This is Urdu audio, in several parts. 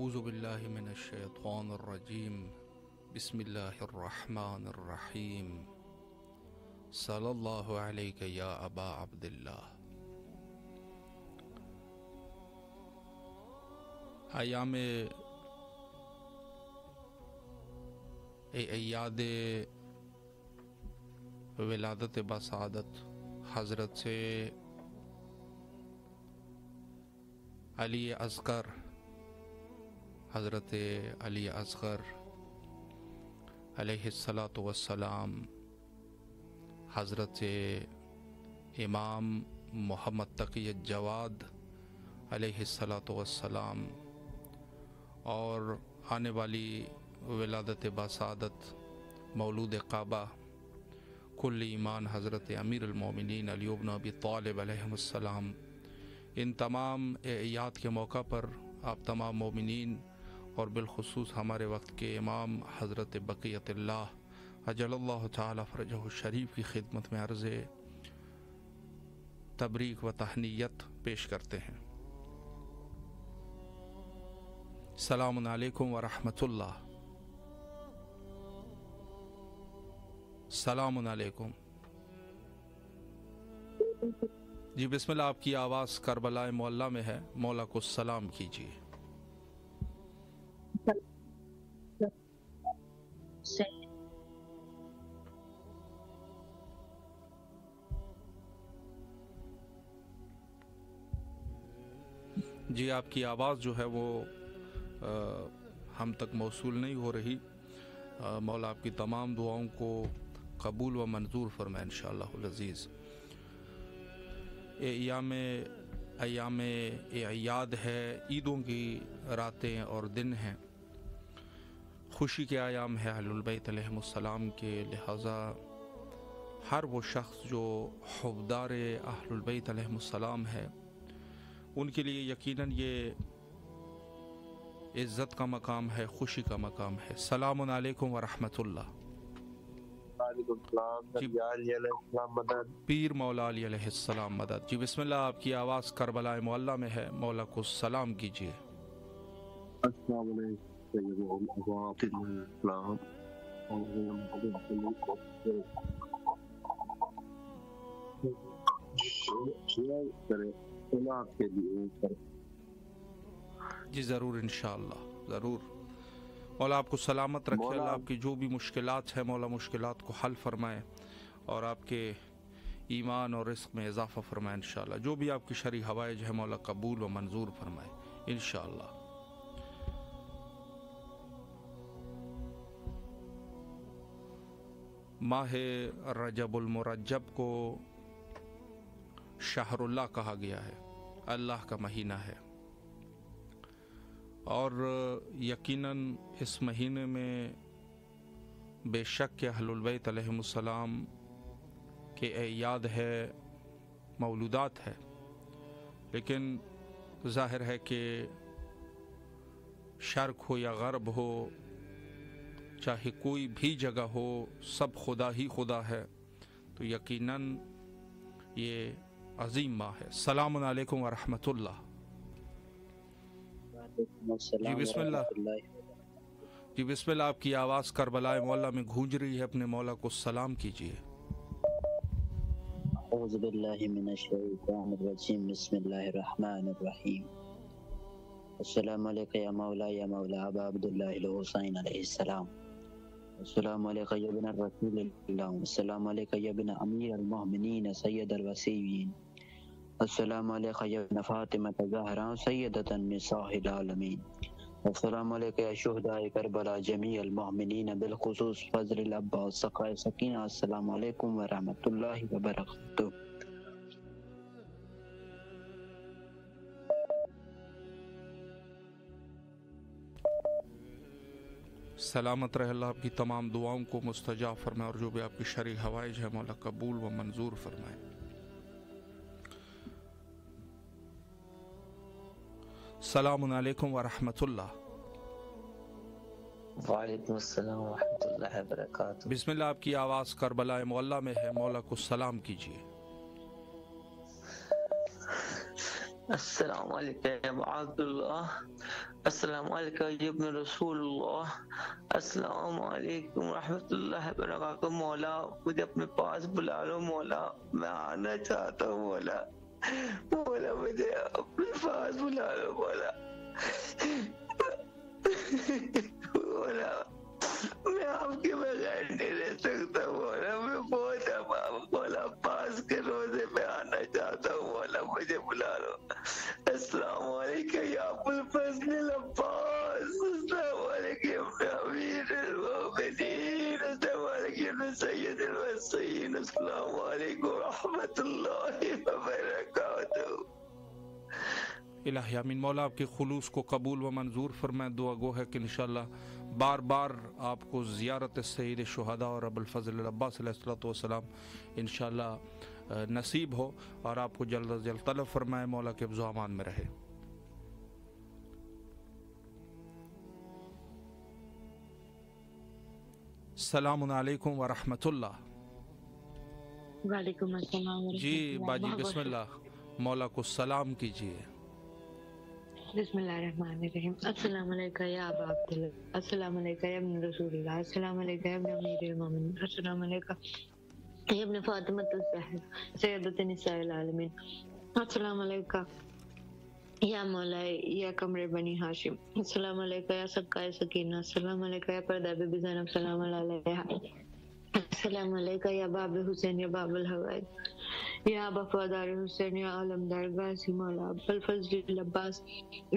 اعوذ باللہ من الشیطان الرجیم بسم اللہ الرحمن الرحیم صلی اللہ علیہ یا ابا عبداللہ۔ ایام ایاد ولادت بسعادت حضرت سے علی اصغر، حضرت علی اصغر علیہ الصلاۃ والسلام، حضرت امام محمد تقی الجواد علیہ الصلاۃ والسلام، اور آنے والی ولادت بسعادت مولود کعبہ کل ایمان حضرت امیر المومنین علی بن ابی طالب علیہ السلام، ان تمام اعیاد کے موقع پر آپ تمام مومنین اور بالخصوص ہمارے وقت کے امام حضرت بقیت اللہ اجل اللہ تعالی فرجہ الشریف کی خدمت میں عرض تبریک و تہنیت پیش کرتے ہیں۔ السلام علیکم ورحمۃ اللہ۔ السلام علیکم۔ جی بسم اللہ، آپ کی آواز کربلا معلیٰ میں ہے، مولا کو سلام کیجیے۔ جی آپ کی آواز جو ہے وہ ہم تک موصول نہیں ہو رہی۔ مولا آپ کی تمام دعاؤں کو قبول و منظور فرمائے انشاءاللہ العزیز۔ ایام اعیاد ہے، عیدوں کی راتیں اور دن ہیں، خوشی کے ایام ہے اہل البیت علیہم السلام کے، لہٰذا ہر وہ شخص جو حبدار اہل البیت علیہم السلام ہے ان کے لیے یقیناً یہ عزت کا مقام ہے، خوشی کا مقام ہے۔ السلام علیکم ورحمۃ اللہ۔ وعلیکم السلام، مدد پیر مولا علی علیہ السلام مدد۔ جی بسم اللہ، آپ کی آواز کربلا معلیٰ میں ہے، مولا کو سلام کیجیے۔ السلام علیکم۔ جی ضرور انشاءاللہ، ضرور۔ مولا آپ کو سلامت رکھے، اللہ آپ کی جو بھی مشکلات ہیں مولا مشکلات کو حل فرمائے اور آپ کے ایمان اور رزق میں اضافہ فرمائے انشاءاللہ۔ جو بھی آپ کی شرعی حوائج ہے مولا قبول و منظور فرمائے انشاءاللہ۔ ماہ رجب المرجب کو شہر اللہ کہا گیا ہے، اللہ کا مہینہ ہے، اور یقیناً اس مہینے میں بے شک کہ اہل البیت علیہم السلام کے اعیاد ہے، مولودات ہے، لیکن ظاہر ہے کہ شرق ہو یا غرب ہو، چاہے کوئی بھی جگہ ہو، سب خدا ہی خدا ہے، تو یقیناً یہ عظیم ماہ ہے۔ السلام علیکم ورحمۃ اللہ۔ جی بسم اللہ، جی بسم اللہ، آپ کی آواز کربلا معلیٰ میں گونج رہی ہے، اپنے مولا کو سلام کیجیے۔ اعوذ باللہ من الشیطان الرجیم، بسم اللہ الرحمن الرحیم۔ السلام علیکم یا مولا ابا عبداللہ الحسین علیہ السلام۔ السلام علیکم یا ابن الرسول اللہ، السلام علیکم یا ابن امیر المؤمنین سید الوصیین، السلام علیکم یا ابن فاطمہ الزہرا سیدۃ النساء العالمین، السلام علیکم یا شہداء کربلا جمیع المؤمنین بالخصوص فضل العباس سقائے سکینہ، السلام علیکم ورحمۃ اللہ وبرکاتہ۔ سلامت رہے، اللہ آپ کی تمام دعاؤں کو مستجاب فرمائے اور جو بھی آپ کی شرعی حوائج ہے مولا قبول و منظور فرمائے۔ السلام علیکم ورحمۃ اللہ۔ وعلیکم السلام ورحمۃ اللہ وبرکاتہ۔ بسم اللہ، آپ کی آواز کربلا معلیٰ میں ہے، مولا کو سلام کیجیے۔ السلام علیکم یا عبد اللہ، السلام علیکم یا ابن رسول اللہ، السلام علیکم ورحمۃ اللہ وبرکاتہ۔ مولا مجھے اپنے پاس بلا لو مولا، میں آنا چاہتا ہوں مولا، مولا مجھے اپنے پاس بلا لو مولا، مولا میں آپ کے بغیر نہیں رہ سکتا مولا، میں بہت مولا پاس کے روزے میں آنا چاہتا ہوں مولا، مجھے بلا لو۔ السلام علیکم یا ابو الفضل العباس، السلام علیکم یا امیر المؤمنین، السلام علیکم یا سید المرسلین، السلام علیکم ورحمۃ اللہ وبرکاتہ۔ الہی آمین۔ مولا آپ کے خلوص کو قبول و منظور فرمائے۔ دعا گو ہے کہ انشاءاللہ بار بار آپ کو زیارت سید شہداء اور ابو الفضل العباس علیہ الصلوۃ والسلام انشاءاللہ نصیب ہو اور آپ کو جلد از جلد طلب فرمائے، مولا کے حفظ و امان میں رہے۔ السلام علیکم ورحمۃ اللہ۔ وعلیکم السلام ورحمۃ جی اللہ۔ باجی بسم اللہ، مولا کو سلام کیجیے۔ بسم اللہ الرحمن الرحیم۔ السلام علیکم یا ابا عبداللہ، السلام علیکم یا ابن رسول اللہ، السلام علیکم یا ابن امیر المومنین، السلام علیکم یا ابن فاطمۃ الزہرا سیدۃ نساء العالمین، السلام علیکم یا مولا یا قمر بنی ہاشم، السلام علیکم یا سقائے سکینہ، السلام علیکم یا پردہ بی بی زینب سلام اللہ علیہا، السلام علیکم یا باب حسین یا باب الحوائد یا وفادار حسین یا علمدار غازی مولا ابو الفضل العباس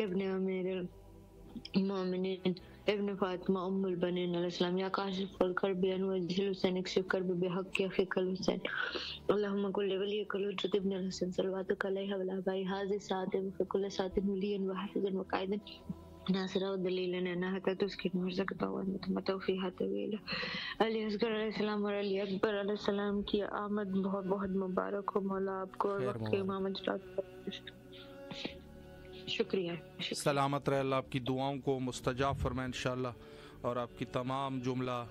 ابن امیر المومنین ابن فاطمہ ام البنین علیہ السلام، یا کاشف الکرب یا وجہ الحسین اکشف کرب بحق اخیک الحسین، اللہم کل ولیک الحجۃ ابن الحسن صلواتک علیہ وعلی آبائہ حاضر ساعت وفی کل ساعت ولی وحافظ وقائد ناصرہ ودلیلہ نحتا تسکن ورزقتا ونتمتع فیہا طویلا۔ علی اصغر علیہ السلام اور علی اکبر علیہ السلام کی آمد بہت بہت مبارک ہو مولا آپ کو اور وقت کے امامت شکریہ۔ سلامت رہے، اللہ آپ کی دعاؤں کو مستجاب فرمائے انشاءاللہ، اور آپ کی تمام جملہ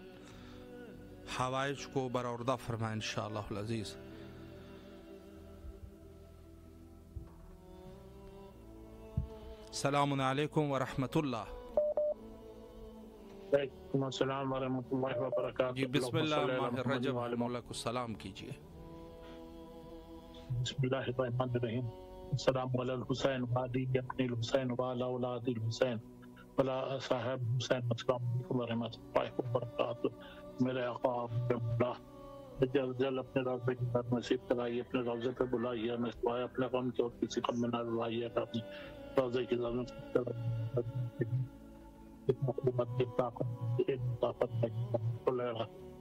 حوائج کو برآوردہ فرمائے انشاءاللہ العزیز۔ السلام علیکم ورحمۃ اللہ۔ وعلیکم السلام ورحمۃ اللہ وبرکاتہ۔ جی بسم اللہ ماہ رجب، مولا کو سلام کیجیے۔ بسم اللہ الرحمن الرحیم۔ السلام علی الحسین وعلی ابن الحسین وعلی اولاد الحسین وعلی صاحب حسین، السلام علیکم ورحمۃ اللہ وبرکاتہ۔ میرے آقا مولا جلد جلد اپنے روضے کی بات نصیب کرائیے، اپنے روضے پہ بلائیے ہمیں، سوائے اپنے غم کے اور کسی غم میں نہ ڈالائیے، اپنے روضے کی زحمت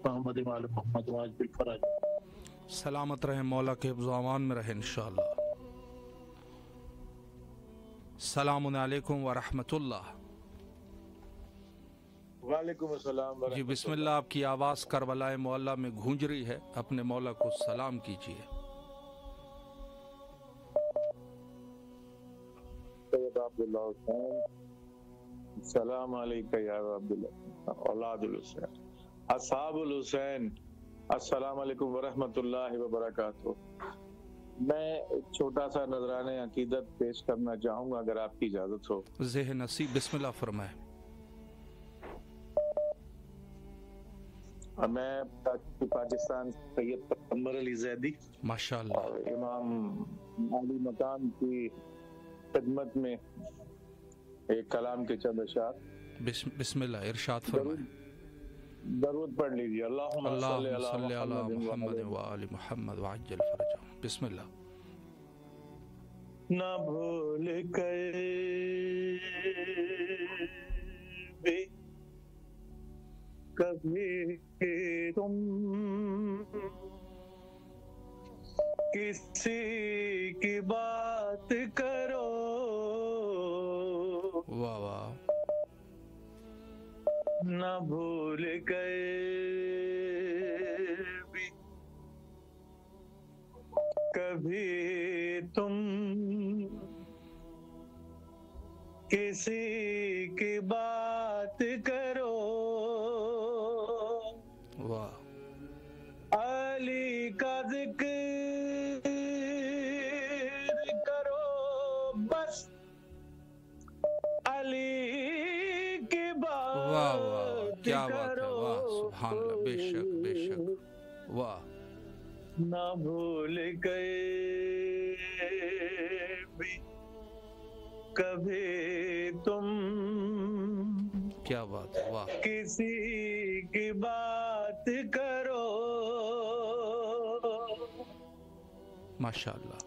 محمد وعلی محمد واج بالفرج۔ سلامت رہے، مولا کے حفظ و امان میں رہے انشاءاللہ۔ السلام علیکم ورحمۃ اللہ۔ وعلیکم السلام جی بسم اللہ، آپ کی آواز کربلا معلیٰ میں گونج رہی ہے، اپنے مولا کو سلام کیجیے۔ سید عبداللہ حسین، السلام علیکم یا عبداللہ اولاد الحسین، اصحاب الحسین، السلام علیکم ورحمۃ اللہ وبرکاتہ۔ میں ایک چھوٹا سا نذرانہ عقیدت پیش کرنا چاہوں گا اگر آپ کی اجازت ہو۔ ذہن نصیب بسم اللہ فرمائے۔ میں پاکستان سید پیغمبر علی زیدی ماشاءاللہ اور امام علی مقام کی خدمت میں ایک کلام کے چند اشعار بسم اللہ ارشاد فرمائے۔ درود پڑھ لیجیے۔ اللہم صلی اللہم صلی علی محمد محمد وآل محمد وعجل فرجہم۔ بسم اللہ۔ نہ بھول کر بھی کبھی تم کسی کی بات کرو، واہ واہ۔ نہ بھول کر بھی کبھی تم کسی کی بات کرو، واہ۔ علی کا ذکر کرو کیا بات ہے، واہ سبحان اللہ، بے شک بے شک، واہ نہ بھول گئے بھی کبھی تم کیا بات ہے، واہ کسی کی بات کرو ماشاء اللہ،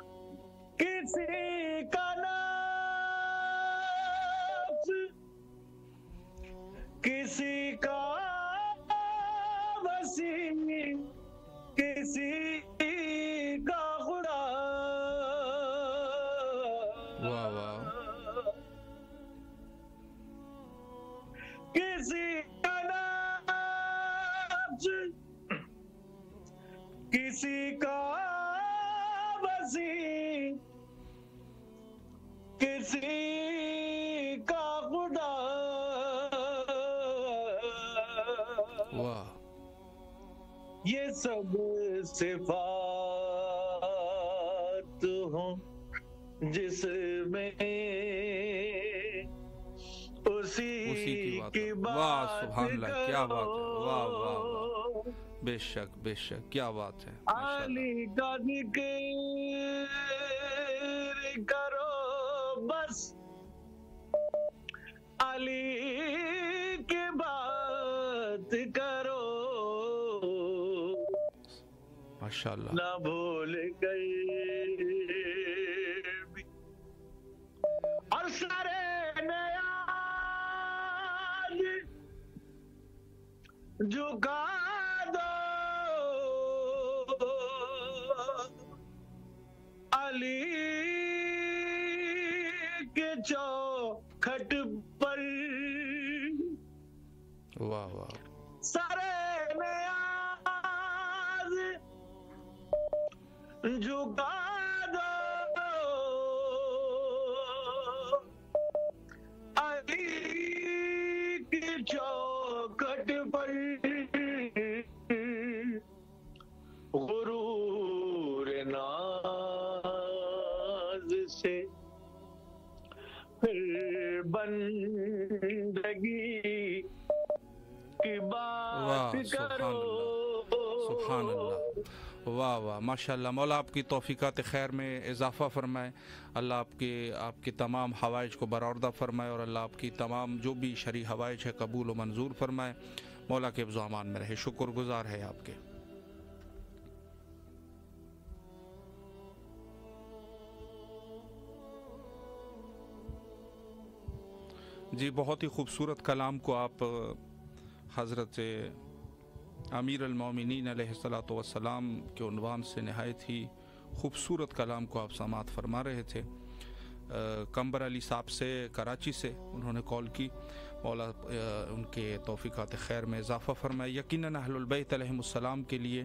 کسی کا نفس کسی کا وسیع کسی کا خدا، واہ واہ کسی کا نفس کسی کا وسیع کسی کا خدا، واہ یہ سب صفات ہوں جس میں اسی کی واہ سبحان بات اللہ، کیا بات ہے، واہ واہ واہ، بے شک بے شک، کیا بات ہے، ماشاء اللہ، علی کا ذکر کرو بس، علی کی بات کرو، ماشاء اللہ، نہ بھول گئے بھی اور سارے نیاز جھکا دو علی کے چوکھٹ پر، واہ واہ سارے نیاز جھکا دو علی کی چوکھٹ پر، غرور ناز سے پھر بندگی کی بات کرو، سبحان اللہ، واہ واہ ماشاء اللہ، مولا آپ کی توفیقات خیر میں اضافہ فرمائے، اللہ آپ کے تمام حوائج کو برآوردہ فرمائے، اور اللہ آپ کی تمام جو بھی شرعی حوائج ہے قبول و منظور فرمائے، مولا کے حفظ و امان میں رہے، شکر گزار ہے آپ کے۔ جی بہت ہی خوبصورت کلام کو آپ حضرت امیر المومنین علیہ الصلاۃ والسلام کے عنوان سے نہایت ہی خوبصورت کلام کو آپ سماعت فرما رہے تھے۔ کمبر علی صاحب سے کراچی سے انہوں نے کال کی، مولا ان کے توفیقات خیر میں اضافہ فرمائے۔ یقیناً اہل البیت علیہم السلام کے لیے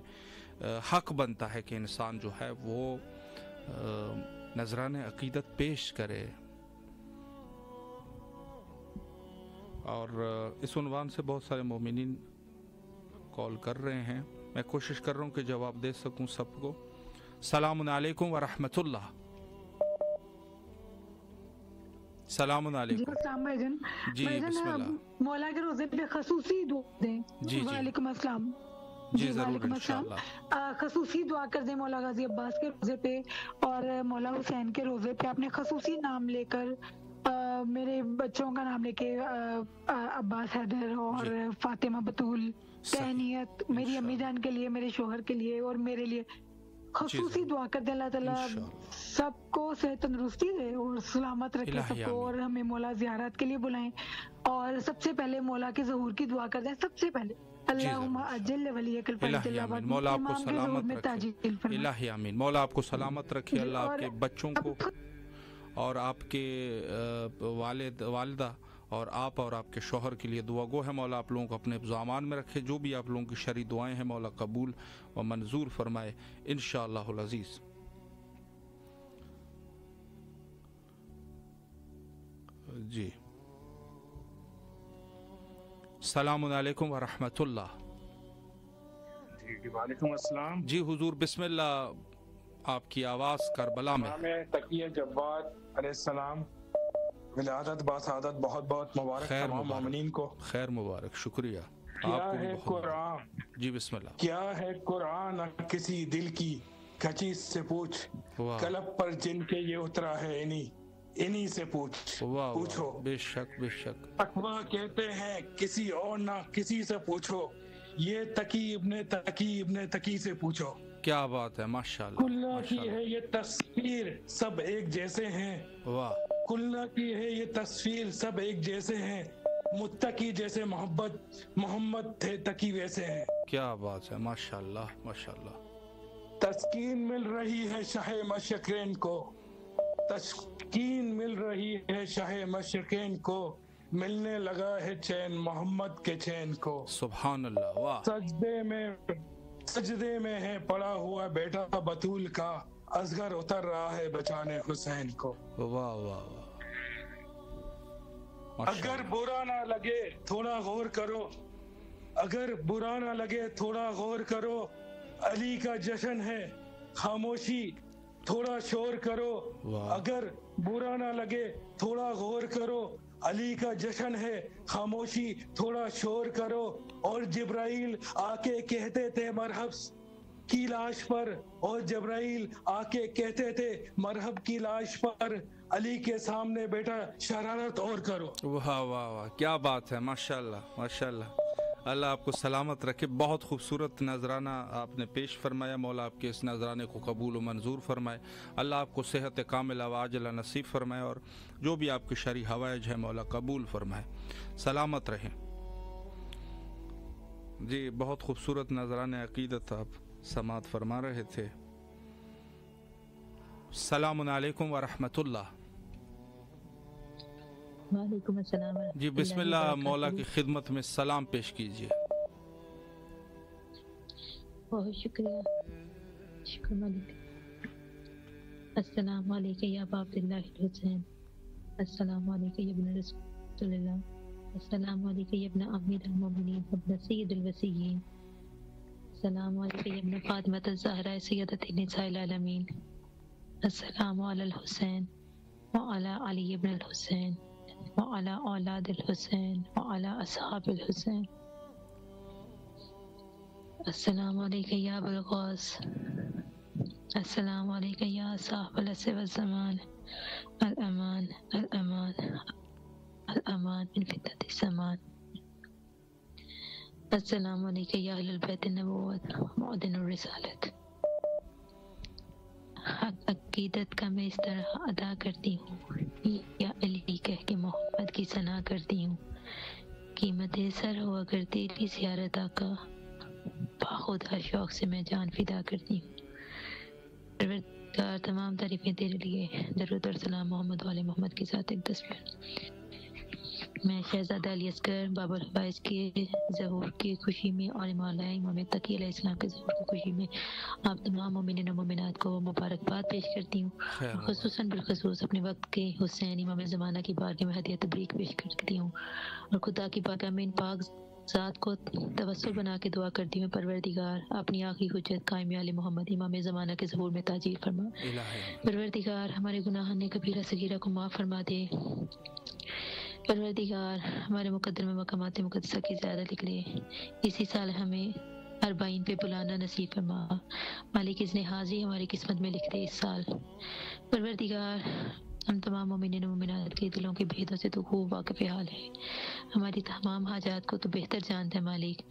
حق بنتا ہے کہ انسان جو ہے وہ نذران عقیدت پیش کرے، اور اس عنوان سے بہت سارے مومنین کال کر رہے ہیں، میں کوشش کر رہا ہوں کہ جواب دے سکوں سب کو۔ السلام علیکم ورحمۃ اللہ۔ السلام علیکم۔ السلام بھائی جان، جی بسم اللہ۔ مولا کے روزے پہ خصوصی دعا دیں۔ جی وعلیکم السلام۔ جی ضرور انشاءاللہ۔ خصوصی دعا کر دیں مولا غازی عباس کے روزے پہ اور مولا حسین کے روزے پہ، اپنے خصوصی نام لے کر، میرے بچوں کا نام لے کے، عباس حیدر اور فاطمہ بطول، تہنیت میری امی جان کے لیے، میرے شوہر کے لیے اور میرے لیے خصوصی دعا کر دیں۔ اللہ تعالیٰ سب کو صحت تندرستی دے اور سلامت رکھے سب کو، اور ہمیں مولا زیارت کے لیے بلائیں، اور سب سے پہلے مولا کے ظہور کی دعا کر دیں سب سے پہلے۔ اللہم اجل ولیک الفرج اللہ، مولا آپ کو سلامت رکھے، الہی آمین۔ مولا آپ کو سلامت رکھے، اللہ آپ کے بچوں کو اور آپ کے والدہ اور آپ کے شوہر کے لیے دعا گو ہے۔ مولا آپ لوگوں کو اپنے امان میں رکھے، جو بھی آپ لوگوں کی شرعی دعائیں ہیں مولا قبول و منظور فرمائے انشاءاللہ العزیز۔ جی السلام علیکم ورحمۃ اللہ۔ جی وعلیکم السلام۔ جی حضور بسم اللہ، آپ کی آواز کربلا میں۔ امام تقی جواد علیہ السلام ولادت باسعادت بہت بہت مبارک تمام مومنین کو۔ خیر مبارک، شکریہ۔ کیا آپ کو بھی ہے بہت قرآن، جی بسم اللہ. کیا ہے قرآن کسی دل کی کچی سے پوچھ، واہ قلب پر جن کے یہ اترا ہے انہی سے واہ پوچھو. واہ، بے شک بے شک. تقویٰ کہتے ہیں کسی اور نہ کسی سے پوچھو، یہ تقی ابن تقی سے پوچھو. کیا بات ہے، ماشاء اللہ کلّا ماشاء کی اللہ. ہے یہ تصویر سب ایک جیسے ہیں، واہ کلّا کی ہے یہ تصویر سب ایک جیسے ہیں، متقی جیسے محمد تھے تقی ویسے ہیں. کیا بات ہے، ماشاء اللہ ماشاء اللہ. تسکین مل رہی ہے شاہ مشرقین کو، تسکین مل رہی ہے شاہ مشرقین کو، ملنے لگا ہے چین محمد کے چین کو. سبحان اللہ. واہ سجدے میں ہے پڑا ہوا بیٹا بطول کا، اصغر اتر رہا ہے بچانے حسین کو. واہ واہ واہ. اگر برا نہ لگے تھوڑا غور کرو، اگر برا نہ لگے تھوڑا غور کرو، علی کا جشن ہے خاموشی تھوڑا شور کرو. اگر برا نہ لگے تھوڑا غور کرو، علی کا جشن ہے خاموشی تھوڑا شور کرو. اور جبرائیل آ کے کہتے تھے مرحب کی لاش پر، اور جبرائیل آ کے کہتے تھے مرحب کی لاش پر، علی کے سامنے بیٹا شرارت اور کرو. واہ واہ واہ، کیا بات ہے، ماشاء اللہ ماشاء اللہ. اللہ آپ کو سلامت رکھے. بہت خوبصورت نذرانہ آپ نے پیش فرمایا. مولا آپ کے اس نذرانے کو قبول و منظور فرمائے. اللہ آپ کو صحت کاملہ و عاجلہ نصیب فرمائے، اور جو بھی آپ کے شرعی حوائج ہے مولا قبول فرمائے. سلامت رہیں. جی بہت خوبصورت نذرانہ عقیدت آپ سماعت فرما رہے تھے. السلام علیکم ورحمۃ اللہ. وعلیکم السلام. جی بسم اللہ، مولا کی خدمت میں سلام پیش کیجیے. بہت شکریہ، شکر مالک. السلام علیکم یا ابا عبداللہ الحسین، السلام علیکم یا ابن رسول اللہ، السلام علیکم یا ابن امیر المومنین ابن سید الوصیین، السلام علیکم یا ابن فاطمۃ الزہرا سیدۃ نساء العالمین، السلام علی الحسین وعلی علی ابن الحسین وعلی اولاد الحسین وعلی اصحاب الحسین. السلام علیکم یا ابو الغوث، السلام علیکم یا صاحب العصر والزمان، الامان الامان الامان من فتنة الزمان. السلام علیکم یا اہل البیت النبوت معدن الرسالت. حق عقیدت کا میں اس طرح ادا کرتی ہوں، یا علی کہہ کے محمد کی ثنا کرتی ہوں. قیمت سر ہوا کر تیری زیارت آقا، باخدا شوق سے میں جان فدا کرتی ہوں. پروردگار تمام تعریفیں تیرے لیے. درود اور سلام محمد والے محمد کی ذات ایک دستور. میں شہزادہ علی اصغر باب الحوائج کے ظہور کی خوشی میں اور مولا امام تقی علیہ السلام کے ظہور کی خوشی میں آپ تمام مومنین و مومنات کو مبارکباد پیش کرتی ہوں. خصوصاً بالخصوص اپنے وقت کے حسین امام زمانہ کی بارگاہ میں ہدیہ تبریک پیش کرتی ہوں، اور خدا کی بارگاہ میں ان پاک ذات کو توسل بنا کے دعا کرتی ہوں، پروردگار اپنی آخری حجت قائم علی محمد امام زمانہ کے ظہور میں تاجیل فرما. پروردگار ہمارے گناہ نے کبیرہ صغیرہ کو معاف فرما دے. پروردگار ہمارے مقدر میں مقامات مقدسہ کی زیادہ لکھ لے. اسی سال ہمیں 40 پہ بلانا نصیب فرما. مالک اذن حاضری ہماری قسمت میں لکھ دے اس سال. پروردگار ہم تمام مومنین و مومنات کے دلوں کے بھیدوں سے تو خوب واقف حال ہے. ہماری تمام حاجات کو تو بہتر جانتا ہے مالک.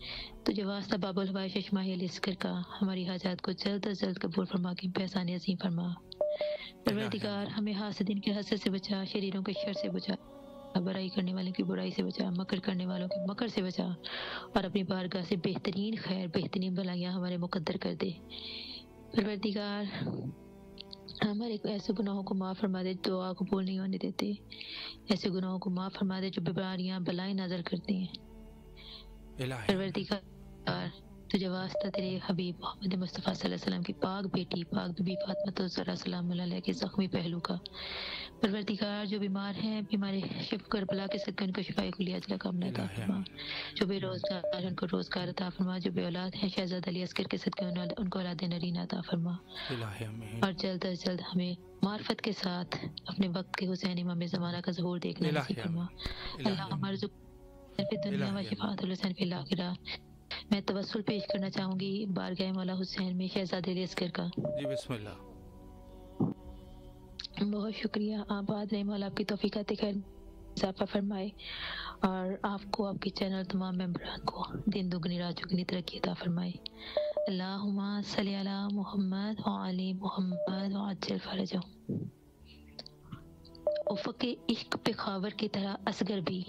تو جو واسطہ باب الحوائج شماہی علی اصغر کا ہماری حاجات کو جلد از جلد قبول فرما کے احسان عظیم فرما. پروردگار ہمیں حاسدین کے حسد سے بچا، شریروں کے شر سے بچا، برائی کرنے والوں کی برائی سے بچا، مکر کرنے والوں کے مکر سے بچا، اور اپنی بارگاہ سے بہترین خیر بہترین بھلائیاں ہمارے مقدر کر دے. پروردگار ہمارے ایسے گناہوں کو معاف فرما دے جو دعا قبول نہیں ہونے دیتے، ایسے گناہوں کو معاف فرما دے جو بیماریاں بلائیں نازل کرتے ہیں. پروردگار تجھے واسطہ تیرے حبیب محمد مصطفیٰ صلی اللہ علیہ وسلم کی پاک بیٹی پاک بی فاطمہ الزہرا سلام اللہ علیہ کے زخمی پہلو کا. پروردگار جو بیمار ہیں بیمار شف کربلا کے صدقے ان کو شفائے کلیہ عاجلہ کاملہ عطا فرما. جو بے روزگار ان کو روزگار عطا فرما. جو بے اولاد ہیں شہزادہ علی اصغر کے صدقے ان کو اولاد نرینہ عطا فرما. اور جلد از جلد ہمیں معرفت کے ساتھ اپنے وقت کے حسین امام زمانہ کا ظہور دیکھنا نصیب فرما. اللہ فی دنیا و شفاعت الحسین فی الآخرہ۔ میں توسل پیش کرنا چاہوں گی بارگاہ مولا حسین میں شہزادہ علی اصغر کا۔ جی بسم اللہ۔ بہت شکریہ، آباد رہے مولا آپ کی توفیقات خیر اضافہ فرمائے، اور آپ کو، آپ کے چینل تمام ممبران کو دن دگنی رات چگنی ترقی عطا فرمائے۔ اللہم صلی علی محمد وعلی محمد وعجل فرجہم۔ افق عشق پہ خاور کی طرح اصغر بھی،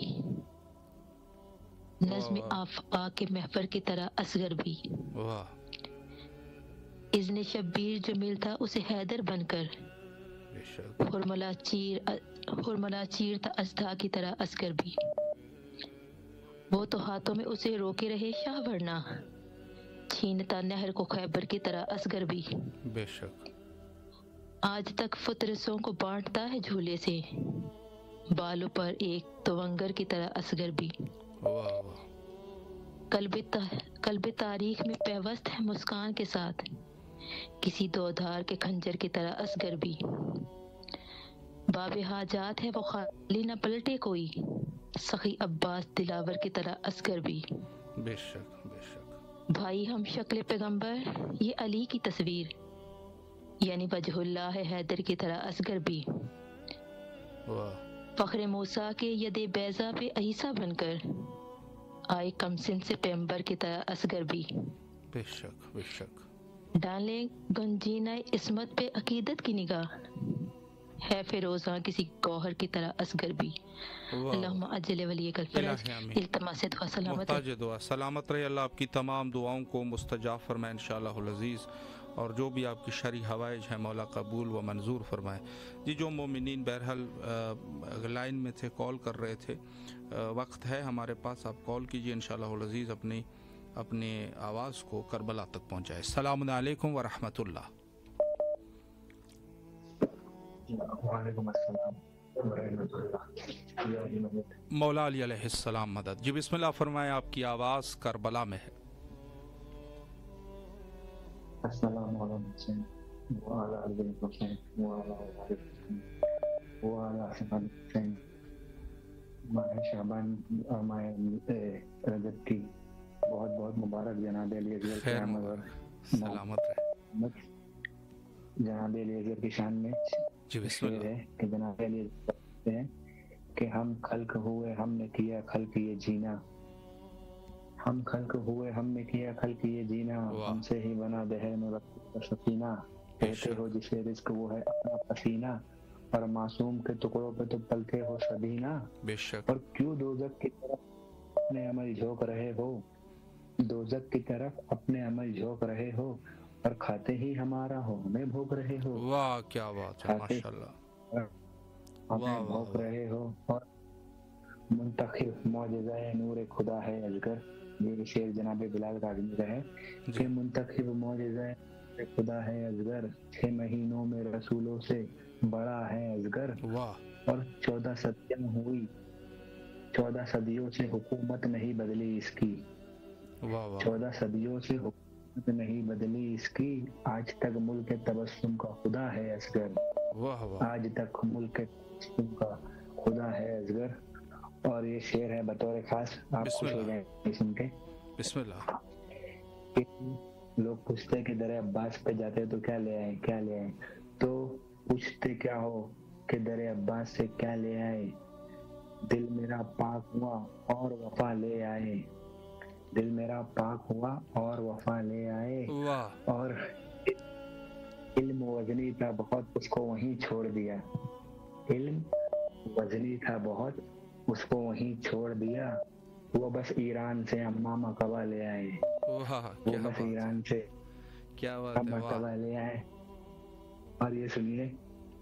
نظم آفاق کے محور کی طرح اصغر بھی، اذن شبیر جو ملتا اسے حیدر بن کر، ہرملا چیر تا اژدھا کی طرح اصغر بھی، وہ تو ہاتھوں میں اسے روکے رہے شاہ ورنہ، چھینتا نہر کو خیبر کی طرح اصغر بھی، بے شک آج تک فطرسوں کو بانٹتا ہے جھولے سے، بالوں پر ایک تونگر کی طرح اصغر بھی، قلب تاریخ میں پیوست ہے مسکان کے ساتھ، کسی دودھار کے خنجر کی طرح اصغر بھی، باب حاجات ہے وہ خالی نہ پلٹے کوئی، سخی عباس دلاور کی طرح اصغر بھی، بے شک بے شک، بھائی ہم شکل پیغمبر یہ علی کی تصویر، یعنی وجہ اللہ حیدر کی طرح اصغر بھی، فخر موسیٰ کے ید بیضا پہ عیسیٰ بن کر، آئے کمسن سے پیغمبر کی طرح اصغر بھی، بے شک بے شک، ڈالیں گنجینہ عصمت پہ عقیدت کی نگاہ، ہے فیروزاں کسی گوہر کی طرح اصغر بھی، اللہم اجل ولیک الفرج، التماس دعا سلامت محتاج دعا سلامت رہے، اللہ آپ کی تمام دعاؤں کو مستجاب فرمائے انشاءاللہ العزیز، اور جو بھی آپ کی شرعی حوائج ہیں مولا قبول و منظور فرمائے۔ جی جو مومنین بہرحال لائن میں تھے، کال کر رہے تھے، وقت ہے ہمارے پاس، آپ کال کیجئے انشاءاللہ العزیز، اپنی آواز کو کربلا تک پہنچائے۔ السلام علیکم ورحمۃ اللہ۔ وعلیکم السلام ورحمۃ اللہ۔ مولا علی علیہ السلام مدد۔ جی بسم اللہ فرمائیں، آپ کی آواز کربلا میں ہے۔ السلام علیکم وعلی آل حسین وعلی آل حسین وعلی اصحاب حسین۔ ماہ شعبان اور ماہ رجب کی بہت بہت مبارک جناب علی اصغر کی آمد اور سلامت رہے۔ جناب علی اصغر کی شان میں شعر ہے کہ جناب علی اصغر کہتے ہیں کہ ہم خلق ہوئے ہم نے کیا خلق یہ جینا، ہم خلق ہوئے ہم نے کیا خلق یہ جینا، ہم سے ہی بنا دہر میں وقت کا سفینہ، کہتے ہو جسے رزق وہ ہے اپنا پسینہ، اور معصوم کے ٹکڑوں پہ تو پلتے ہو سبینہ، بے شک، اور کیوں دوزخ کی طرف اپنے عمل جھونک رہے ہو، دوزخ کی طرف اپنے عمل جھونک رہے ہو، اور کھاتے ہی ہمارا ہو ہمیں بھوک رہے ہو۔ واہ کیا بات ہے، ماشاءاللہ، ہمیں بھوک رہے ہو، اور منتخب معجزہ نور خدا ہے اصغر، یہ شعر جناب بلال قادمی کا ہے کہ منتخب معجزہ خدا ہے اصغر، 6 مہینوں میں رسولوں سے بڑا ہے اصغر، اور 14 صدیاں ہوئی، 14 صدیوں سے حکومت نہیں بدلی اس کی، 14 صدیوں سے حکومت نہیں بدلی اس کی، آج تک ملک تبسم کا خدا ہے اصغر، آج تک ملک تبسم کا خدا ہے اصغر۔ اور یہ شعر ہے بطور خاص، آپ خوش ہو جائیں سن کے۔ بسم اللہ۔ لوگ پوچھتے کہ در عباس پہ جاتے تو کیا لے آئے، کیا لے آئے، تو پوچھتے کیا ہو کہ در عباس سے کیا لے آئے، دل میرا پاک ہوا اور وفا لے آئے، دل میرا پاک ہوا اور وفا لے آئے، اور علم وزنی تھا بہت اس کو وہیں چھوڑ دیا، علم وزنی تھا بہت اس کو وہیں چھوڑ دیا، وہ بس ایران سے امامہ کبا لے آئے، وہ بس ایران سے امامہ کبا لے آئے۔ اور یہ سنیے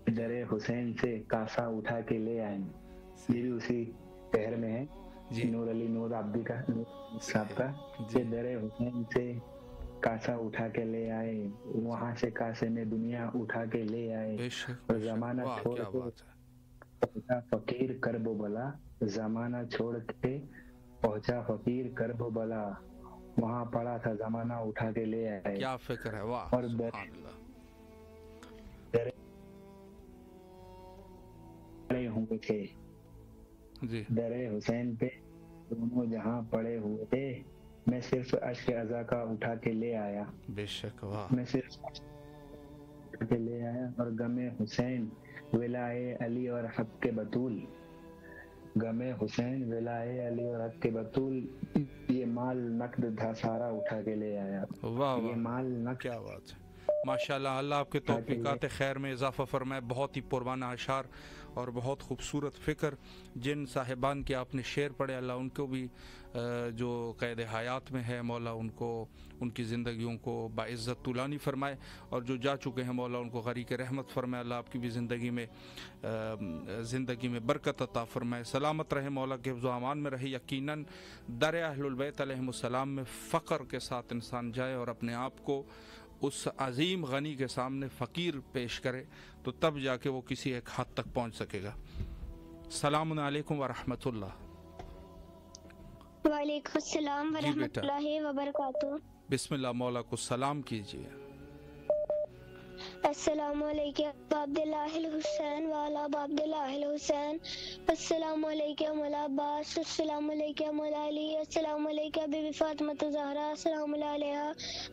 در حسین سے کاسا اٹھا کے لے آئے، یہ بھی اسی شہر میں ہے، نور علی نور عابدی کا صاحب کا، کہ در حسین سے کاسا اٹھا کے لے آئے، وہاں سے کاسے میں دنیا اٹھا کے لے آئے، اور زمانہ چھوڑ کے پہنچا فقیر کرب و بلا، زمانہ چھوڑ کے پہنچا فقیر کرب و بلا، وہاں پڑا تھا زمانہ اٹھا کے لے آئے۔ کیا فکر ہے، واہ اور ہوئے تھے در حسین پہ دونوں جہاں پڑے ہوئے تھے، میں صرف اشک ازا کا اٹھا کے لے آیا، بے شک، واہ، میں صرف اٹھا کے لے آیا، اور غم حسین ولائے علی اور حق کے بطول، غم حسین ولائے علی اور حق کے بطول، یہ مال نقد تھا سارا اٹھا کے لے آیا، واہ یہ واہ، مال نقد، کیا بات ہے، ماشاءاللہ، اللہ آپ کے توفیقات خیر میں اضافہ فرمائے. بہت ہی پروانہ اشعار اور بہت خوبصورت فکر. جن صاحبان کے آپ نے شعر پڑھے، اللہ ان کو بھی جو قید حیات میں ہے مولا ان کو، ان کی زندگیوں کو باعزت طولانی فرمائے، اور جو جا چکے ہیں مولا ان کو غریق رحمت فرمائے. اللہ آپ کی بھی زندگی میں برکت عطا فرمائے، سلامت رہے مولا کے حفظ و امان میں رہے. یقیناً در اہل البیت علیہم السلام میں فقر کے ساتھ انسان جائے اور اپنے آپ کو اس عظیم غنی کے سامنے فقیر پیش کرے تو تب جا کے وہ کسی ایک حد تک پہنچ سکے گا. السلام علیکم ورحمۃ اللہ. وعلیکم السلام ورحمۃ اللہ وبرکاتہ. بسم اللہ، مولا کو سلام کیجیے. السلام علیکم عبداللہ الحسین والا عبداللہ الحسین، السلام علیکم مولا عباس، السلام علیکم مولا علی، السلام علیکم بی بی فاطمہ زہرا، السلام علیہ،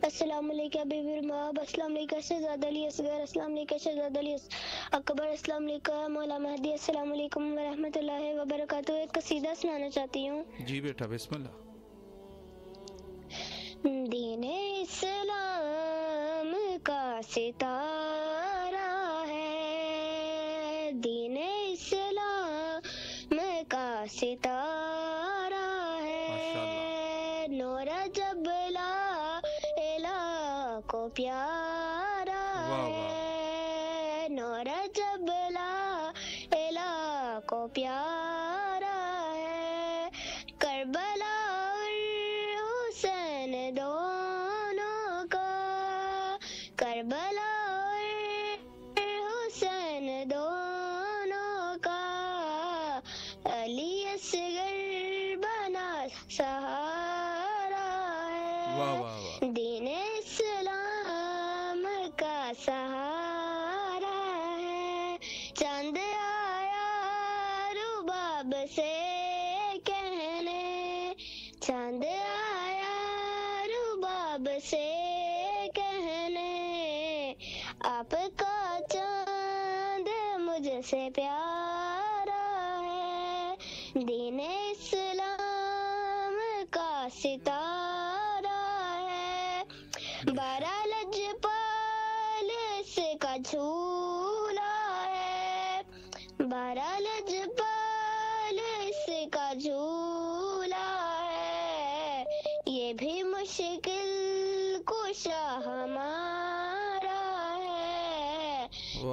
السلام علیکم بی بی رماب، السلام علیکم شہزادہ علی اصغر، السلام علیکم شہزادہ علی اکبر، السلام علیکم مولا مہدی، السلام علیکم ورحمۃ اللہ وبرکاتہ. ایک قصیدہ سنانا چاہتی ہوں. جی بیٹا، بسم اللہ. دین اسلام کا ستارہ ہے، دین اسلام کا ستارہ ہے، نور جبلا الہ کو پیارا ہے، نور جبلا الہ کو پیارا ہے، کربلا دونوں کا، کربلا حسین دونوں کا، علی اصغر بنا سہارا ہے، دین اسلام کا سہارا ہے. چاند آیا رباب سے کہنے، چاند سے کہنے، آپ کا چاند مجھ سے پیارا ہے، دین اسلام کا ستارہ ہے. بارہ لجپال اس کا جھولا ہے، بارہ لجپال اس کا جھولا ہے، یہ بھی مشکل کشا ہمارا ہے،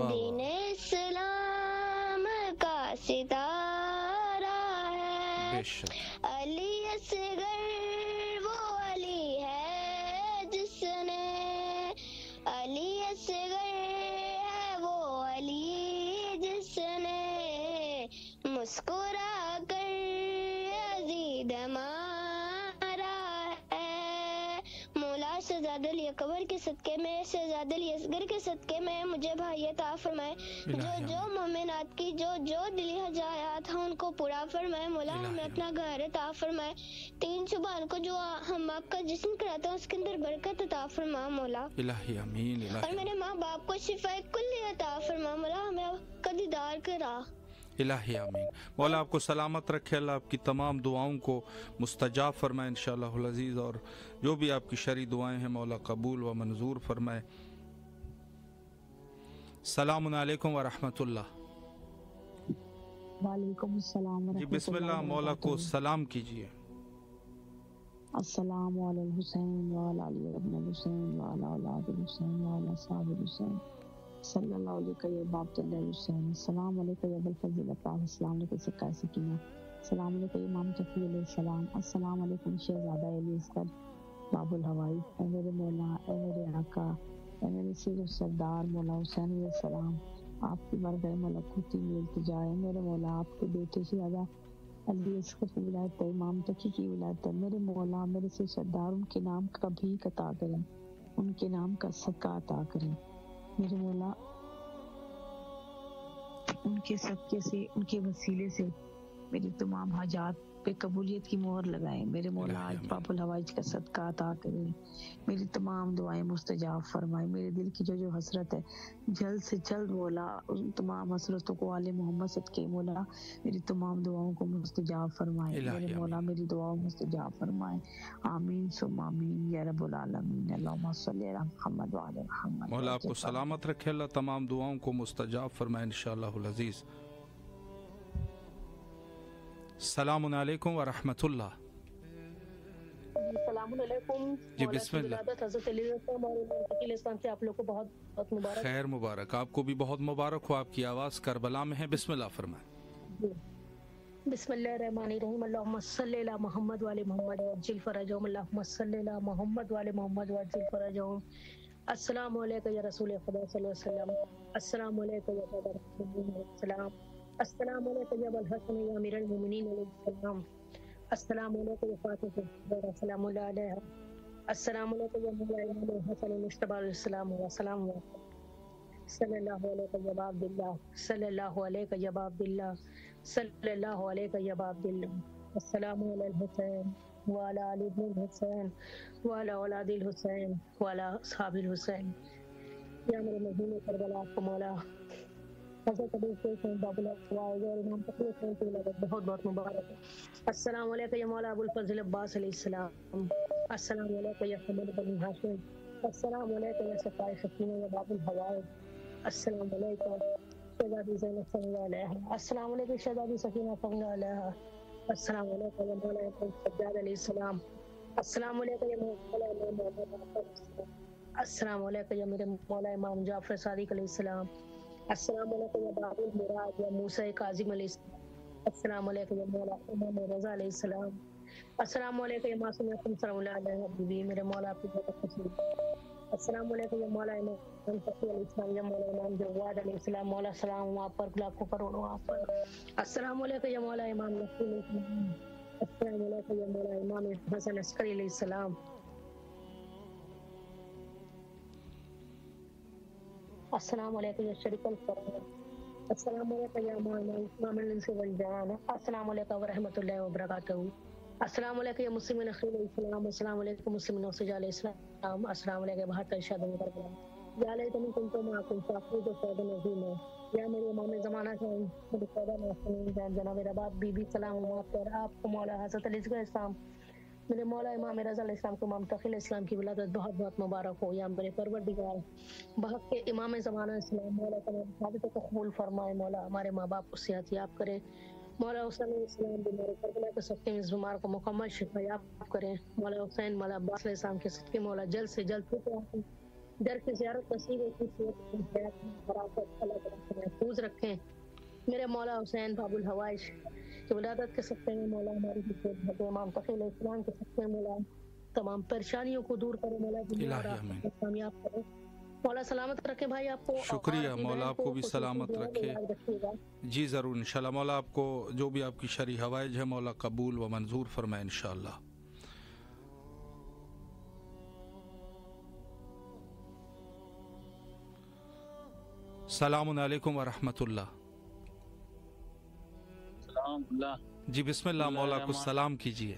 دین اسلام کا ستارہ ہے. علی اصغر وہ علی ہے جس نے، علی اصغر ہے وہ علی جس نے مسکرا کر یزید شہزادہ علی اکبر کے صدقے میں، شہزادہ علی اصغر کے صدقے میں مجھے بھائی عطا فرمائے، جو مومنات کی جو دلی حاجات ہیں ان کو پورا فرمائے مولا. ہمیں اپنا گھر عطا فرمائے، 3 صبح کو جو ہم آپ کا جسم کراتے ہیں اس کے اندر برکت عطا فرما مولا. الہی آمین. اور میرے ماں باپ کو شفا کلی عطا فرما مولا، ہمیں آپ کا دیدار کرا. الہی آمین. مولا آپ کو سلامت رکھے، اللہ آپ کی تمام دعاؤں کو مستجاب فرمائے انشاءاللہ العزیز، اور جو بھی آپ کی شرعی دعائیں ہیں مولا قبول و منظور فرمائے. السلام علیکم ورحمۃ اللہ. وعلیکم السلام ورحمۃ اللہ. جی بسم اللہ، مولا کو سلام کیجیے. السلام علی الحسین وعلی علی ابن الحسین وعلی اولاد الحسین وعلی اصحاب الحسین صلی اللہ علیہ یا باب اللہ الحسین. السلام علیکم یا بالفضل اطاہر، السلام علیکم سکہ سکینہ، السلام علیکم امام شفیع علیہ السلام، السلام علیکم شہزادہ علی اصغر باب الہوائی. اے میرے مولا، اے میرے آقا، اے میرے سید و سردار مولا حسین علیہ السلام، آپ کی برگاہ ملکوتی میں التجا ہے میرے مولا. آپ کے بیٹے شہزادہ علی اصغر کی ولایت ہے، امام تقی کی ولایت ہے میرے مولا. میرے سید سردار ان کے نام کا بھیک عطا کریں، ان کے نام کا صدقہ عطا کریں میرے مولا. ان کے صدقے سے، ان کے وسیلے سے میری تمام حاجات پہ قبولیت کی مہر لگائیں۔ میرے مولا آج باب الحوائج کا صدقہ عطا کریں، میری تمام دعائیں مستجاب فرمائیں۔ میرے دل کی جو حسرت ہے جلد سے جلد مولا ان تمام حسرتوں کو آل محمد صدقے مولا میری تمام دعاؤں کو مستجاب فرمائیں۔ میرے مولا میری دعاؤں مستجاب فرمائیں، آمین ثم آمین یا رب العالمین۔ اللہم صلی علی محمد وعلی محمد۔ مولا آپ کو سلامت رکھے، اللہ تمام دعاؤں کو مستجاب فرمائے انشاءاللہ العزیز۔ السلام علیکم ورحمۃ اللہ۔ السلام علیکم جی بسم اللہ۔ حضرت علی السلام سے آپ لوگ کو بہت بہت مبارک۔ خیر مبارک، آپ کو بھی بہت مبارک ہو، آپ کی آواز کربلا میں ہے، بسم اللہ فرمائیں۔ بسم اللہ الرحمن الرحیم، اللہم صلی علی محمد وعلی محمد وعجل فرجہم، اللہم صلی علی محمد وعلی محمد وعجل فرجہم۔ السلام علیکم یا رسول خدا صلی اللہ علیہ وسلم، السلام علیکم یا بابا رسول اللہ السلام، السلام علیکم یا ابوالحسن یا امیر المومنین علیہ السلام، السلام علیکم یا فاطمہ سلام اللہ علیہ، السلام علیکم یا مولا امام حسن مجتبی علیہ السلام، السلام علیکم صلی اللہ علیہ یا عبد اللہ، صلی اللہ علیہ یا عبد اللہ، صلی اللہ علیہ یا عبد اللہ، السلام علی الحسین وعلی علی ابن الحسین وعلی اولاد الحسین وعلی اصحاب الحسین۔ یا میرے مدینہ کربلا آپ کو مولا حضرت ابو حسین باب الحوائج اور امام تقی حسین کی ولادت بہت بہت مبارک ہے۔ السلام علیکم یا مولا ابو الفضل عباس علیہ السلام، السلام علیکم یا حمد بن ہاشم، السلام علیکم یا صفائے سکینہ یا باب الحوائج، السلام علیکم شہزادی زینب صلی اللہ علیہ، السلام علیکم شہزادی سکینہ صلی اللہ علیہ، السلام علیکم یا مولا امام سجاد علیہ السلام، السلام علیکم یا مولا امام محمد علیہ السلام، السلام علیکم یا میرے مولا امام جعفر صادق علیہ السلام، السلام علیکم یا باب المراد یا موسیٰ کاظم علیہ السلام، السلام علیکم یا مولا امام رضا علیہ السلام، السلام علیکم یا معصوم اکرم صلی اللہ علیہ حبیبی میرے مولا آپ کی بہت خوشی، السلام علیکم یا مولا امام تقی علیہ السلام یا مولا امام جواد علیہ السلام، مولا سلام آپ پر لاکھوں کروڑوں آپ پر، السلام علیکم یا مولا امام نقی علیہ السلام، السلام علیکم یا مولا امام حسن عسکری علیہ السلام، السلام علیکم یا شریف القرآن، السلام علیکم یا امام الانس والجان، السلام علیکم ورحمۃ اللہ وبرکاتہ، السلام علیکم یا مسلم نخیل علیہ السلام، السلام علیکم مسلم نوسج علیہ السلام، السلام علیکم بہتر شہدوں کربلا، یا لیتنی کنت معکم فاقود فوضا عظیما، یا میرے امام زمانہ سے جناب رباب بی بی سلام پر آپ کو مولا حضرت علی السلام، میرے مولا امام رضا علیہ السلام کو امام تقی علیہ السلام کی ولادت بہت بہت مبارک ہو، یا میرے پروردگار بحق کے امام زمانہ اسلام مولا ثابت کو قبول فرمائے، مولا ہمارے ماں باپ کو صحت یاب کرے، مولا حسین علیہ السلام بیمار کربلا کے صدقے میں اس بیمار کو مکمل شفا یاب کرے، مولا حسین مولا عباس علیہ السلام کے صدقے مولا جلد سے جلد در کی زیارت نصیب محفوظ رکھیں، میرے مولا حسین باب الحوائج کی ولادت کے صدقے میں مولا ہماری امام تقی علیہ السلام کے صدقے میں مولا تمام پریشانیوں کو دور کرے، مولا کامیاب کرے، مولا سلامت رکھے بھائی آپ کو۔ شکریہ، مولا آپ کو بھی سلامت رکھے۔ جی ضرور انشاءاللہ، مولا آپ کو جو بھی آپ کی شرعی حوائج ہے مولا قبول و منظور فرمائے انشاءاللہ۔ السلام علیکم ورحمۃ اللہ۔ جی بسم اللہ، مولا کو سلام کیجیے۔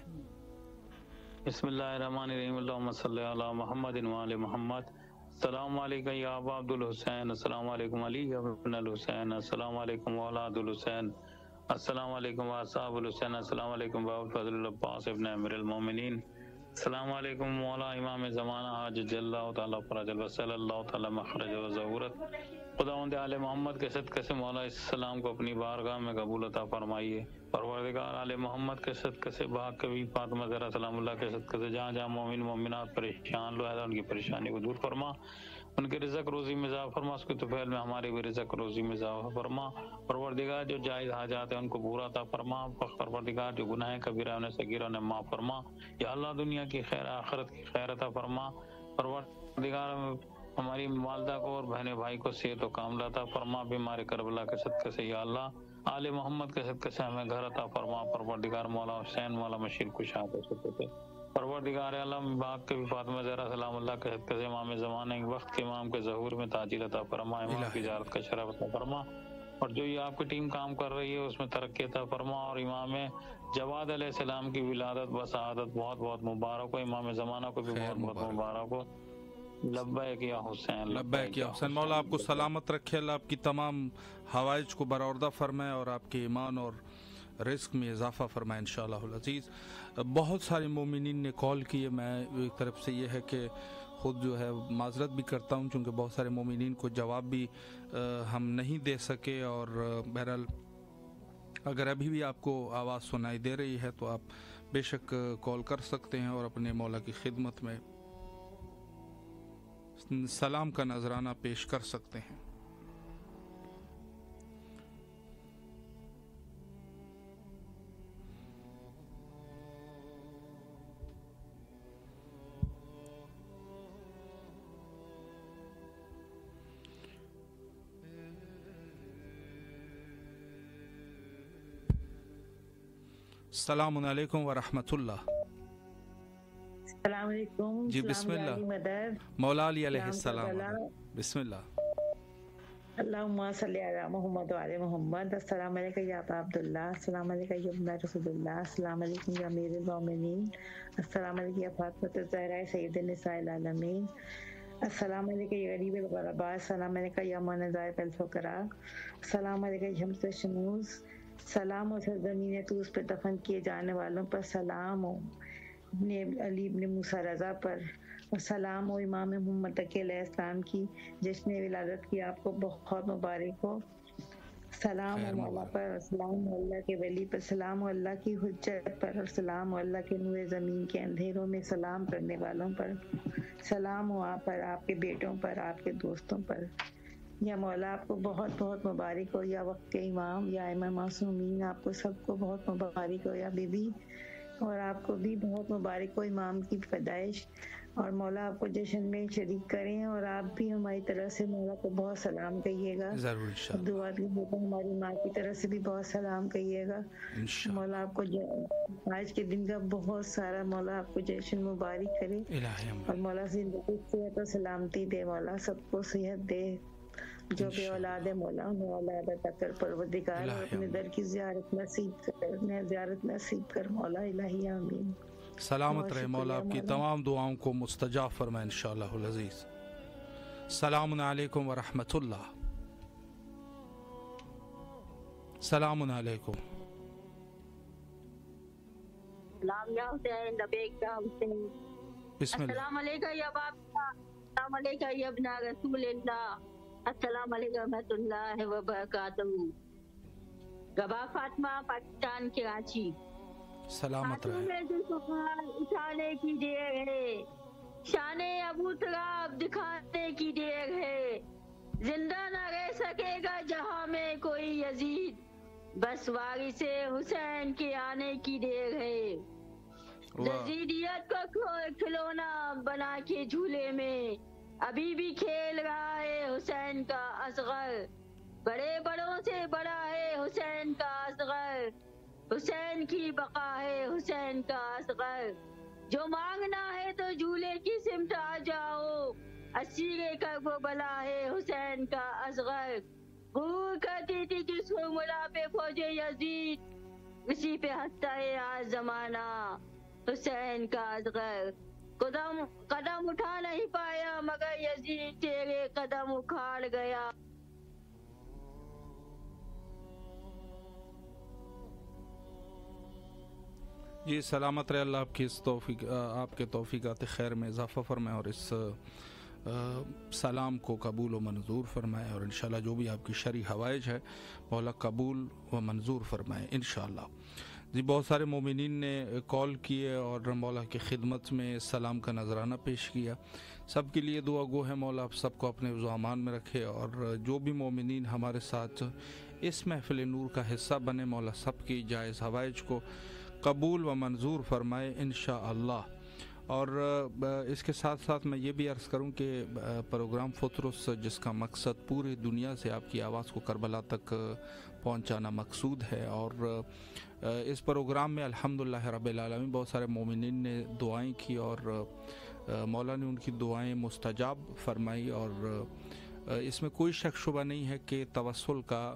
بسم اللہ الرحمن الرحیم، اللہم صلی علی محمد وعلی محمد، السلام علیکم یا ابا عبد الحسین، السلام علیکم علی ابن الحسین، السلام علیکم اولاد الحسین، السلام علیکم اصحاب الحسین، السلام علیکم باب الفضل العباس ابن امیر المومنین، السلام علیکم مولا امام زمانہ حاجج اللہ تعالیٰ فرج وصلی اللہ تعالیٰ مخرج و ظہورت، خداوند آل محمد کے صدقے سے مولا اس سلام کو اپنی بارگاہ میں قبول عطا فرمائیے، پروردگار آل محمد کے صدقے سے بحق کبھی فاطمہ زہرا سلام اللہ کے صدقے سے جہاں جہاں مومن مومنات پریشان لو ان کی پریشانی کو دور فرما، ان کے رزق روزی میں اضافہ فرما، اس کے طفیل میں ہماری بھی رزق روزی میں اضافہ فرما، پروردگار جو جائز حاجات ہیں ان کو پورا عطا فرما، پروردگار جو گناہ کبیرہ انہیں صغیرہ انہیں معاف فرما، یا اللہ دنیا کی خیر آخرت کی خیر عطا فرما، پروردگار ہماری والدہ کو اور بہن بھائی کو صحت و کاملہ عطا فرما، بیمار کربلا کے صدقے سے یا اللہ آل محمد کے صدقے سے ہمیں گھر عطا فرما، پروردگار مولا حسین مولا مشیر کشا کے صدقے سے، پروردگار عالم باغ کے بھی فاطمہ زہرا سلام اللہ کے صدقے سے امام زمانہ وقت کے امام کے ظہور میں تاجر عطا فرما، امام کی زیارت کا شرف عطا فرما، اور جو یہ آپ کی ٹیم کام کر رہی ہے اس میں ترقی عطا فرما، اور امام جواد علیہ السلام کی ولادت بسعادت بہت بہت مبارک ہو، امام زمانہ کو بھی بہت بہت مبارک ہو۔ لبیک یا حسین، لبیک یا حسین۔ مولا آپ کو سلامت رکھے، اللہ آپ کی تمام حوائج کو برآوردہ فرمائے اور آپ کے ایمان اور رزق میں اضافہ فرمائے انشاءاللہ العزیز۔ بہت سارے مومنین نے کال کی ہے، میں ایک طرف سے یہ ہے کہ خود جو ہے معذرت بھی کرتا ہوں چونکہ بہت سارے مومنین کو جواب بھی ہم نہیں دے سکے، اور بہرحال اگر ابھی بھی آپ کو آواز سنائی دے رہی ہے تو آپ بے شک کال کر سکتے ہیں اور اپنے مولا کی خدمت میں سلام کا نذرانہ پیش کر سکتے ہیں۔ السلام علیکم ورحمۃ اللہ۔ السلام علیکم۔ جی بسم اللہ، مولا علی علیہ السلام، بسم اللہ۔ اللہم صلی علی محمد وعلی محمد۔ السلام علیکم یا ابا عبداللہ، السلام علیکم یا ابن رسول اللہ، السلام علیکم یا امیر المومنین، السلام علیکم یا فاطمۃ الزہرا سید النساء العالمین، السلام علیکم یا غریب الغرباء، السلام علیکم یا منزائب الفقراء، السلام علیکم یا شمس الشموس، سلام و سرزمین طوس پہ دفن کیے جانے والوں پر سلام ہو، ابن علی ابن موسیٰ رضا پر، اور سلام ہو امام محمد تقی علیہ السلام کی جس نے ولادت کی، آپ کو بہت مبارک ہو۔ سلام ہو مولا پر، سلام ہو اللہ کے ولی پر، سلام ہو اللہ کی حجت پر، اور سلام ہو اللہ کے نور زمین کے اندھیروں میں سلام کرنے والوں پر، سلام ہو آپ پر، آپ کے بیٹوں پر، آپ کے دوستوں پر۔ یا مولا آپ کو بہت بہت مبارک ہو، یا وقت کے امام، یا امام معصومین، آپ کو سب کو بہت مبارک ہو، یا بی بی، اور آپ کو بھی بہت مبارک ہو امام کی پیدائش، اور مولا آپ کو جشن میں شریک کریں، اور آپ بھی ہماری طرف سے مولا کو بہت سلام کہیے گا، ضرور دعا دیجیے گا، ہماری ماں کی طرف سے بھی بہت سلام کہیے گا۔ مولا آپ کو آج کے دن کا بہت سارا مولا آپ کو جشن مبارک کرے، اور مولا زندگی صحت و سلامتی دے، مولا سب کو صحت دے، جو بے اولاد ہے مولا انہیں اولاد عطا کر پروردگار، اور اپنے در کی زیارت نصیب کر مولا الہی آمین۔ سلامت رہے مولا، آپ کی تمام دعاؤں کو مستجاب فرمائے انشاءاللہ العزیز۔ السلام علیکم ورحمۃ اللہ۔ السلام علیکم۔ سلام یا حسین، لبیک یا حسین، بسم اللہ۔ السلام علیکم یا باپ، السلام علیکم یا ابن رسول اللہ، السلام علیکم ورحمۃ اللہ وبرکاتہ۔ گبا فاطمہ، پاکستان کراچی۔ سلامت رہے۔ اٹھانے کی دیر ہے، شان ابو تراب دکھانے کی دیر ہے، زندہ نہ رہ سکے گا جہاں میں کوئی یزید، بس وارث حسین کے آنے کی دیر ہے۔ یزیدیت کو کھلونا بنا کے جھولے میں ابھی بھی کھیل رہا ہے حسین کا اصغر، بڑے بڑوں سے بڑا ہے حسین کا اصغر، حسین کی بقا ہے حسین کا اصغر، جو مانگنا ہے تو جھولے کی سمت آ جاؤ، اسیر کربلا ہے حسین کا اصغر، غرور کرتی تھی جس کو ملا پہ فوج یزید، اسی پہ ہنستا ہے آج زمانہ حسین کا اصغر، قدم اٹھا نہیں پایا مگر یزید تیرے قدم اکھاڑ گیا۔ جی سلامت رہے، اللہ آپ کی اس توفیق، آپ کے توفیقات خیر میں اضافہ فرمائے، اور اس سلام کو قبول و منظور فرمائے، اور انشاءاللہ جو بھی آپ کی شرعی حوائج ہے مولا قبول و منظور فرمائے انشاءاللہ۔ جی بہت سارے مومنین نے کال کیے اور مولا کی خدمت میں سلام کا نذرانہ پیش کیا، سب کے لیے دعا گو ہے مولا آپ سب کو اپنے حفظ و امان میں رکھے، اور جو بھی مومنین ہمارے ساتھ اس محفل نور کا حصہ بنے مولا سب کی جائز حوائج کو قبول و منظور فرمائے انشاءاللہ۔ اور اس کے ساتھ ساتھ میں یہ بھی عرض کروں کہ پروگرام فطرس جس کا مقصد پوری دنیا سے آپ کی آواز کو کربلا تک پہنچانا مقصود ہے، اور اس پروگرام میں الحمدللہ رب العالمین بہت سارے مومنین نے دعائیں کی، اور مولا نے ان کی دعائیں مستجاب فرمائی، اور اس میں کوئی شک شبہ نہیں ہے کہ توسل کا